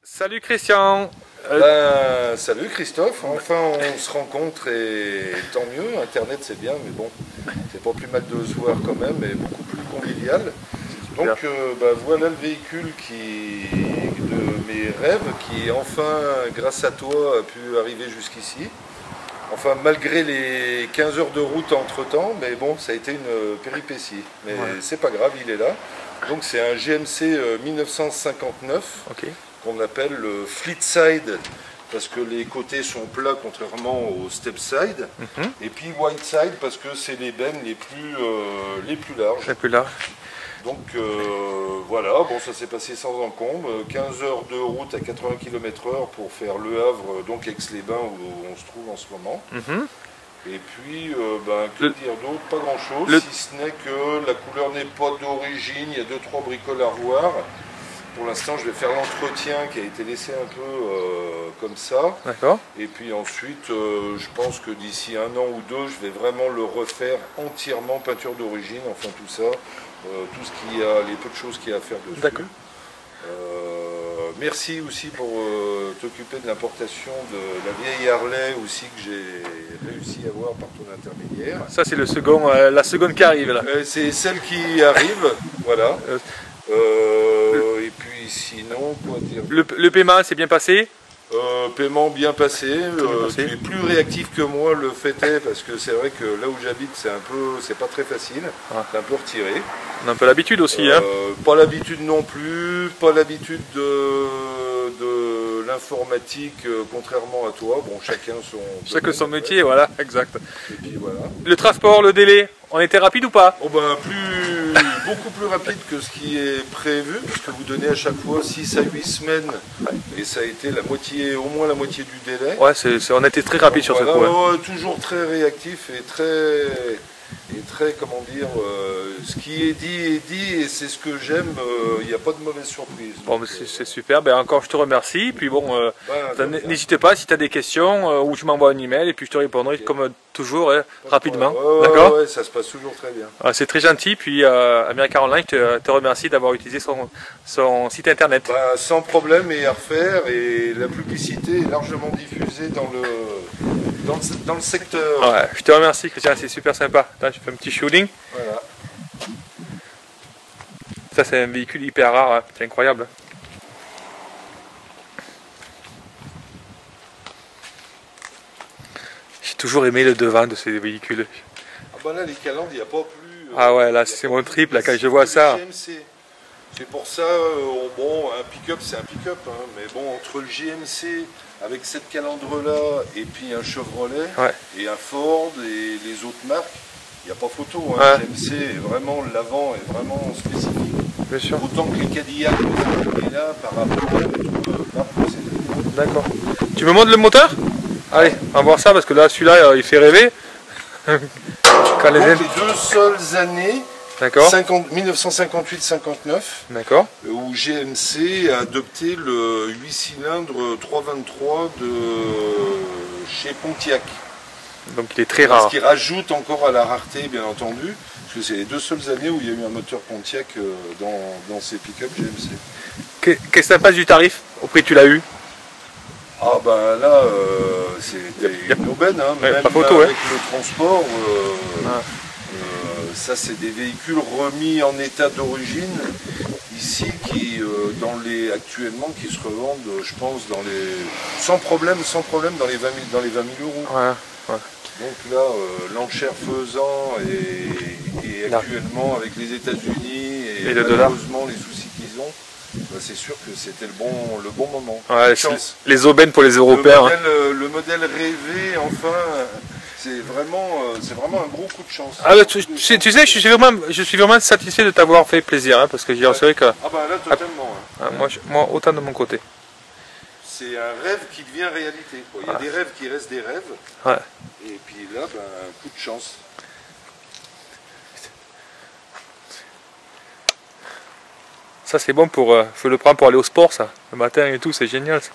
Salut Christian. Salut Christophe, enfin on se rencontre et tant mieux, Internet c'est bien mais bon, c'est pas plus mal de se voir quand même et beaucoup plus convivial. Donc voilà le véhicule de mes rêves qui enfin grâce à toi a pu arriver jusqu'ici. Enfin malgré les 15 heures de route entre temps, mais bon ça a été une péripétie, mais c'est pas grave, il est là. Donc c'est un GMC 1959. Ok. Qu'on appelle le fleet side parce que les côtés sont plats contrairement au step side, et puis wide side parce que c'est les bennes les plus larges. Les plus larges. Donc voilà, bon ça s'est passé sans encombre, 15 heures de route à 80 km/h pour faire Le Havre, donc Aix-les-Bains où on se trouve en ce moment. Et puis, que dire d'autre? Pas grand chose, si ce n'est que la couleur n'est pas d'origine, il y a 2-3 bricoles à revoir. Pour l'instant, je vais faire l'entretien qui a été laissé un peu comme ça. D'accord. Et puis ensuite, je pense que d'ici 1 an ou 2, je vais vraiment le refaire entièrement, peinture d'origine, enfin tout ça, tout ce qu'il y a, les peu de choses qu'il y a à faire dessus. D'accord. Merci aussi pour t'occuper de l'importation de la vieille Harley aussi que j'ai réussi à avoir par ton intermédiaire. Ça c'est le second, la seconde qui arrive là. C'est celle qui arrive, voilà. Et puis sinon, quoi dire? Le paiement s'est bien passé? Paiement bien passé. Tu es plus réactif que moi, le fait est, parce que c'est vrai que là où j'habite, c'est pas très facile. C'est un peu retiré. On a un peu l'habitude aussi, hein? Pas l'habitude non plus, pas l'habitude de l'informatique, contrairement à toi. Bon, chacun son métier, voilà, exact. Et puis voilà. Le transport, le délai, on était rapide ou pas? Oh ben, beaucoup plus rapide que ce qui est prévu, parce que vous donnez à chaque fois 6 à 8 semaines, et ça a été au moins la moitié du délai. Ouais, on a été très rapide sur ce coup. Toujours très réactif et très, comment dire, ce qui est dit, et c'est ce que j'aime, il n'y a pas de mauvaise surprise. Bon, c'est super, encore je te remercie, puis bon, n'hésitez pas si tu as des questions, ou tu m'envoies un email, et puis je te répondrai comme toujours, rapidement. D'accord ? Ouais, ça se passe toujours très bien. C'est très gentil, puis America Online, je te remercie d'avoir utilisé son site internet. Sans problème, et à refaire, et la publicité est largement diffusée dans le secteur. Ouais, je te remercie Christian, c'est super sympa. Là, je fais un petit shooting. Voilà. Ça c'est un véhicule hyper rare, hein. C'est incroyable. J'ai toujours aimé le devant de ces véhicules. Ah bah là les calandres, il n'y a pas plus... ah ouais, là c'est mon trip, là quand je vois ça. C'est pour ça, bon, un pick-up c'est un pick-up, hein, mais bon, entre le GMC avec cette calandre-là et puis un Chevrolet et un Ford et les autres marques, il n'y a pas photo. Hein. Le GMC est vraiment, l'avant est vraiment spécifique. Bien sûr. Autant que les Cadillac est là par rapport à d'autres marques. D'accord. Tu me montres le moteur? Allez, on va voir ça parce que là, celui-là, il fait rêver. Quand les deux seules années, 1958-59, où GMC a adopté le 8 cylindres 323 de chez Pontiac. Donc il est très rare. Ce qui rajoute encore à la rareté, bien entendu, parce que c'est les deux seules années où il y a eu un moteur Pontiac dans ces pick-up GMC. Qu'est-ce que ça passe du tarif au prix que tu l'as eu? Ah ben là, c'était une aubaine, hein, même pas photo, avec le transport. Ça c'est des véhicules remis en état d'origine ici qui actuellement qui se revendent, je pense, sans problème dans les 20 000 euros. Donc là, l'enchère faisant et actuellement avec les États-Unis et malheureusement les soucis qu'ils ont, c'est sûr que c'était le bon moment. Les aubaines pour les Européens. Le modèle rêvé, enfin. C'est vraiment un gros coup de chance. Tu sais, je suis vraiment satisfait de t'avoir fait plaisir, hein, parce que c'est vrai que... Ah bah là, totalement. Hein. Moi, autant de mon côté. C'est un rêve qui devient réalité. Quoi. Il y a des rêves qui restent des rêves. Et puis là, un coup de chance. Ça, c'est bon je le prends pour aller au sport, ça. Le matin et tout, c'est génial, ça.